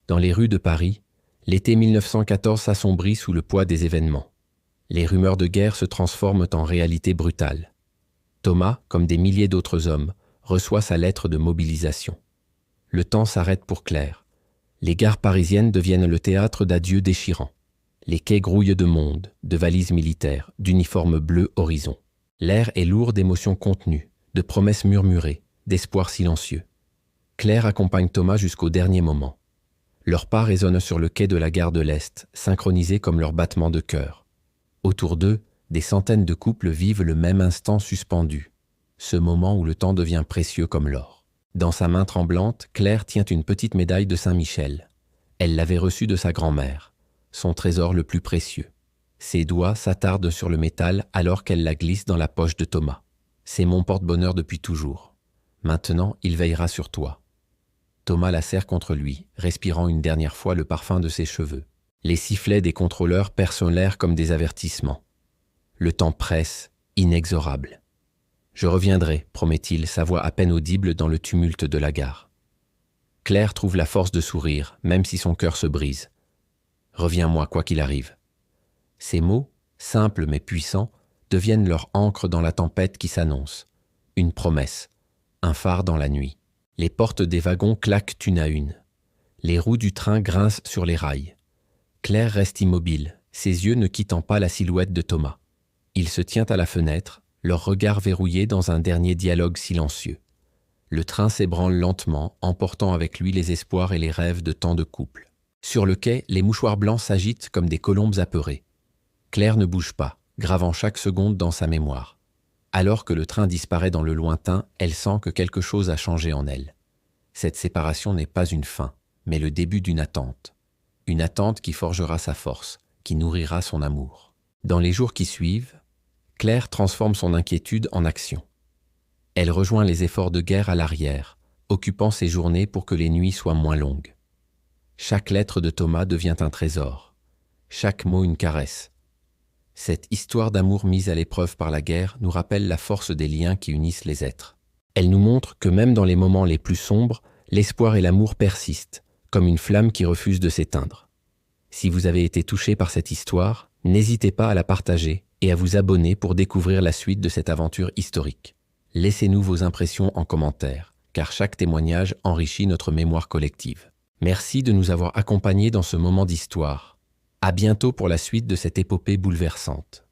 Dans les rues de Paris, l'été 1914 s'assombrit sous le poids des événements. Les rumeurs de guerre se transforment en réalité brutale. Thomas, comme des milliers d'autres hommes, reçoit sa lettre de mobilisation. Le temps s'arrête pour Claire. Les gares parisiennes deviennent le théâtre d'adieux déchirants. Les quais grouillent de monde, de valises militaires, d'uniformes bleus horizon. L'air est lourd d'émotions contenues, de promesses murmurées, d'espoirs silencieux. Claire accompagne Thomas jusqu'au dernier moment. Leurs pas résonnent sur le quai de la gare de l'Est, synchronisés comme leurs battements de cœur. Autour d'eux, des centaines de couples vivent le même instant suspendu, ce moment où le temps devient précieux comme l'or. Dans sa main tremblante, Claire tient une petite médaille de Saint-Michel. Elle l'avait reçue de sa grand-mère, son trésor le plus précieux. Ses doigts s'attardent sur le métal alors qu'elle la glisse dans la poche de Thomas. C'est mon porte-bonheur depuis toujours. Maintenant, il veillera sur toi. Thomas la serre contre lui, respirant une dernière fois le parfum de ses cheveux. Les sifflets des contrôleurs percent l'air comme des avertissements. Le temps presse, inexorable. « Je reviendrai », promet-il, sa voix à peine audible dans le tumulte de la gare. Claire trouve la force de sourire, même si son cœur se brise. « Reviens-moi, quoi qu'il arrive. » Ces mots, simples mais puissants, deviennent leur ancre dans la tempête qui s'annonce. Une promesse, un phare dans la nuit. Les portes des wagons claquent une à une. Les roues du train grincent sur les rails. Claire reste immobile, ses yeux ne quittant pas la silhouette de Thomas. Il se tient à la fenêtre, leurs regards verrouillés dans un dernier dialogue silencieux. Le train s'ébranle lentement, emportant avec lui les espoirs et les rêves de tant de couples. Sur le quai, les mouchoirs blancs s'agitent comme des colombes apeurées. Claire ne bouge pas, gravant chaque seconde dans sa mémoire. Alors que le train disparaît dans le lointain, elle sent que quelque chose a changé en elle. Cette séparation n'est pas une fin, mais le début d'une attente. Une attente qui forgera sa force, qui nourrira son amour. Dans les jours qui suivent, Claire transforme son inquiétude en action. Elle rejoint les efforts de guerre à l'arrière, occupant ses journées pour que les nuits soient moins longues. Chaque lettre de Thomas devient un trésor, chaque mot une caresse. Cette histoire d'amour mise à l'épreuve par la guerre nous rappelle la force des liens qui unissent les êtres. Elle nous montre que même dans les moments les plus sombres, l'espoir et l'amour persistent, comme une flamme qui refuse de s'éteindre. Si vous avez été touché par cette histoire, n'hésitez pas à la partager et à vous abonner pour découvrir la suite de cette aventure historique. Laissez-nous vos impressions en commentaire, car chaque témoignage enrichit notre mémoire collective. Merci de nous avoir accompagnés dans ce moment d'histoire. À bientôt pour la suite de cette épopée bouleversante.